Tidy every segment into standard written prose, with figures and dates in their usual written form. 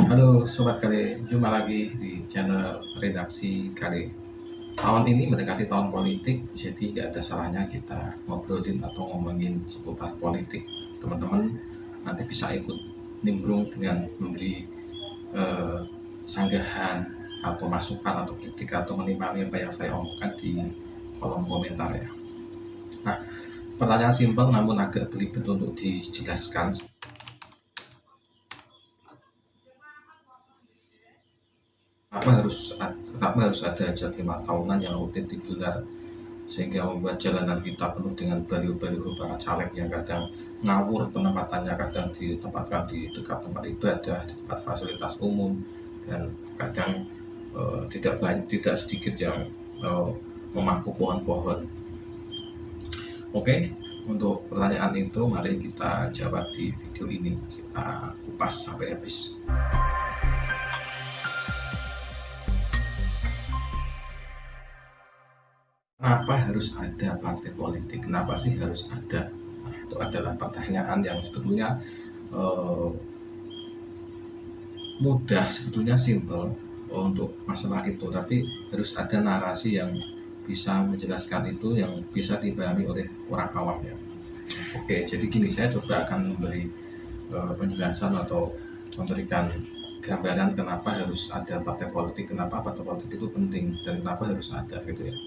Halo Sobat Kale, jumpa lagi di channel Redaksi Kale. Tahun ini mendekati tahun politik, jadi nggak ada salahnya kita ngobrolin atau ngomongin seputar politik. Teman-teman nanti bisa ikut nimbrung dengan memberi eh, sanggahan atau masukan atau kritik atau menimani apa yang saya omongkan di kolom komentar ya. Nah, pertanyaan simpel namun agak belibet untuk dijelaskan. Kenapa harus ada hajat 5 tahunan yang rutin digelar sehingga membuat jalanan kita penuh dengan baliho-baliho para caleg yang kadang ngawur penempatannya, kadang ditempatkan di dekat tempat ibadah, di tempat fasilitas umum, dan kadang tidak sedikit yang memangku pohon-pohon. Oke, untuk pertanyaan itu mari kita jawab di video ini, kita kupas sampai habis. Kenapa harus ada partai politik? Kenapa sih harus ada? Nah, itu adalah pertanyaan yang sebetulnya eh, mudah, sebetulnya simple untuk masalah itu, tapi harus ada narasi yang bisa menjelaskan itu, yang bisa dipahami oleh orang awam ya. Oke, jadi gini, saya coba akan memberi penjelasan atau memberikan gambaran kenapa harus ada partai politik, kenapa partai politik itu penting, dan kenapa harus ada gitu ya.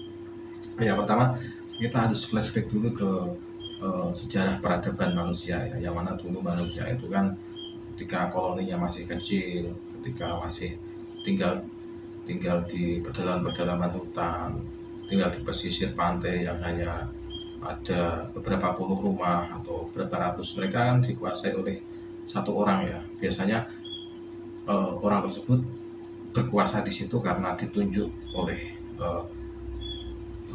Yang pertama, kita harus flashback dulu ke sejarah peradaban manusia ya, yang mana dulu manusia itu kan ketika koloninya masih kecil, ketika masih tinggal tinggal di pedalaman-pedalaman hutan, tinggal di pesisir pantai yang hanya ada beberapa puluh rumah atau beberapa ratus, mereka kan dikuasai oleh satu orang ya. Biasanya orang tersebut berkuasa di situ karena ditunjuk oleh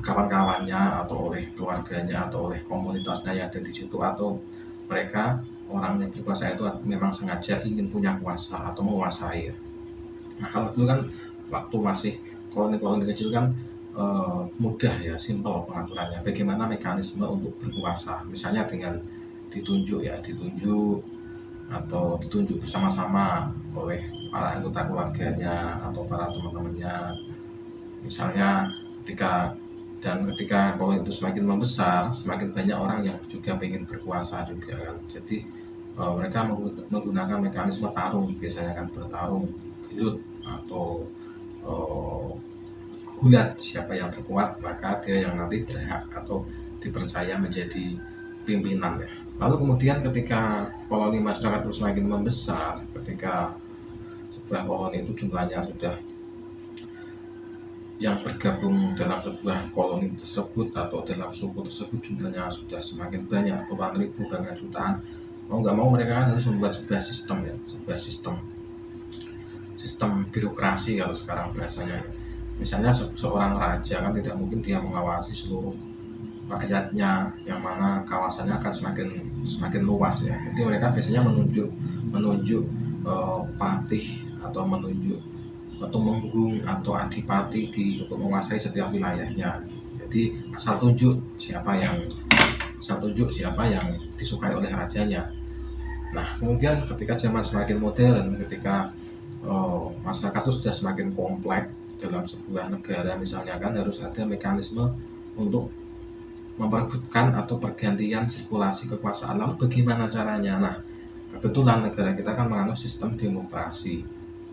kawan-kawannya atau oleh keluarganya atau oleh komunitasnya yang ada di situ, atau mereka orang yang berkuasa itu memang sengaja ingin punya kuasa atau menguasai ya. Nah, kalau dulu kan waktu masih koloni-koloni kecil kan mudah ya, simpel pengaturannya. Bagaimana mekanisme untuk berkuasa, misalnya dengan ditunjuk atau ditunjuk bersama-sama oleh para anggota keluarganya atau para teman-temannya. Misalnya ketika koloni itu semakin membesar, semakin banyak orang yang juga ingin berkuasa juga kan. Jadi mereka menggunakan mekanisme tarung, biasanya kan bertarung gelut atau uh, gulat, siapa yang terkuat maka dia yang nanti berhak atau dipercaya menjadi pimpinan ya. Lalu kemudian ketika koloni masyarakat itu semakin membesar, ketika sebuah koloni itu jumlahnya sudah, yang bergabung dalam sebuah koloni tersebut atau dalam suku tersebut jumlahnya sudah semakin banyak, puluhan ribu bahkan jutaan, mau nggak mau mereka kan harus membuat sebuah sistem ya, sebuah sistem birokrasi kalau sekarang bahasanya. Misalnya seorang raja kan tidak mungkin dia mengawasi seluruh rakyatnya, yang mana kawasannya akan semakin luas ya. Jadi mereka biasanya menunjuk menunjuk patih atau menunjuk tumenggung atau adipati untuk menguasai setiap wilayahnya. Jadi asal tunjuk siapa yang disukai oleh rajanya. Nah, kemudian ketika zaman semakin modern, ketika masyarakat itu sudah semakin kompleks dalam sebuah negara, misalnya kan harus ada mekanisme untuk memperebutkan atau pergantian sirkulasi kekuasaan. Lalu bagaimana caranya? Nah, kebetulan negara kita kan menganut sistem demokrasi.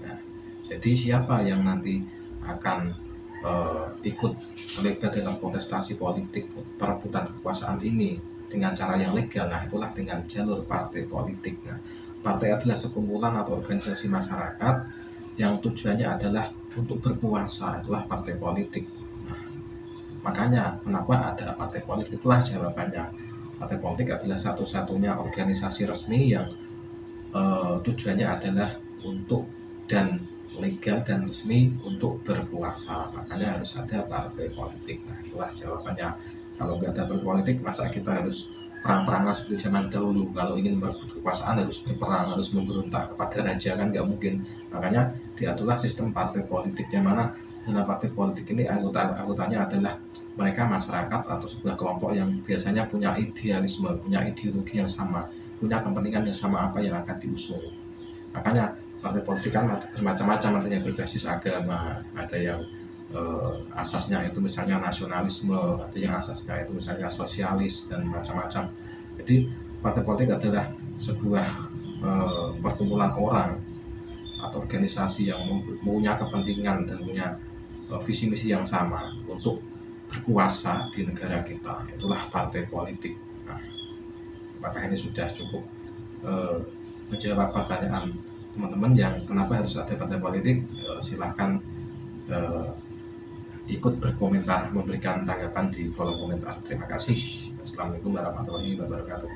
Ya, jadi siapa yang nanti akan ikut terlibat dalam kontestasi politik perebutan kekuasaan ini dengan cara yang legal? Nah, itulah dengan jalur partai politik. Nah, partai adalah sekumpulan atau organisasi masyarakat yang tujuannya adalah untuk berkuasa, itulah partai politik. Makanya kenapa ada partai politik, itulah jawabannya. Partai politik adalah satu-satunya organisasi resmi yang tujuannya adalah untuk dan legal dan resmi untuk berkuasa. Makanya harus ada partai politik. Nah, itulah jawabannya. Kalau nggak ada partai politik, masa kita harus perang-perangan seperti zaman dahulu? Kalau ingin merebut kekuasaan harus berperang, harus memberontak kepada raja, kan nggak mungkin. Makanya diaturlah sistem partai politik, yang mana dalam partai politik ini anggotanya adalah mereka masyarakat atau sebuah kelompok yang biasanya punya idealisme, punya ideologi yang sama, punya kepentingan yang sama apa yang akan diusung. Makanya partai politik kan bermacam-macam, ada yang berbasis agama, ada yang asasnya itu misalnya nasionalisme, ada yang asasnya itu misalnya sosialis dan macam-macam. Jadi partai politik adalah sebuah perkumpulan orang atau organisasi yang mempunyai kepentingan dan punya visi misi yang sama untuk berkuasa di negara kita. Itulah partai politik. Nah, apakah ini sudah cukup menjawab pertanyaan teman-teman yang kenapa harus ada partai politik? Silahkan ikut berkomentar, memberikan tanggapan di kolom komentar. Terima kasih. Assalamualaikum warahmatullahi wabarakatuh.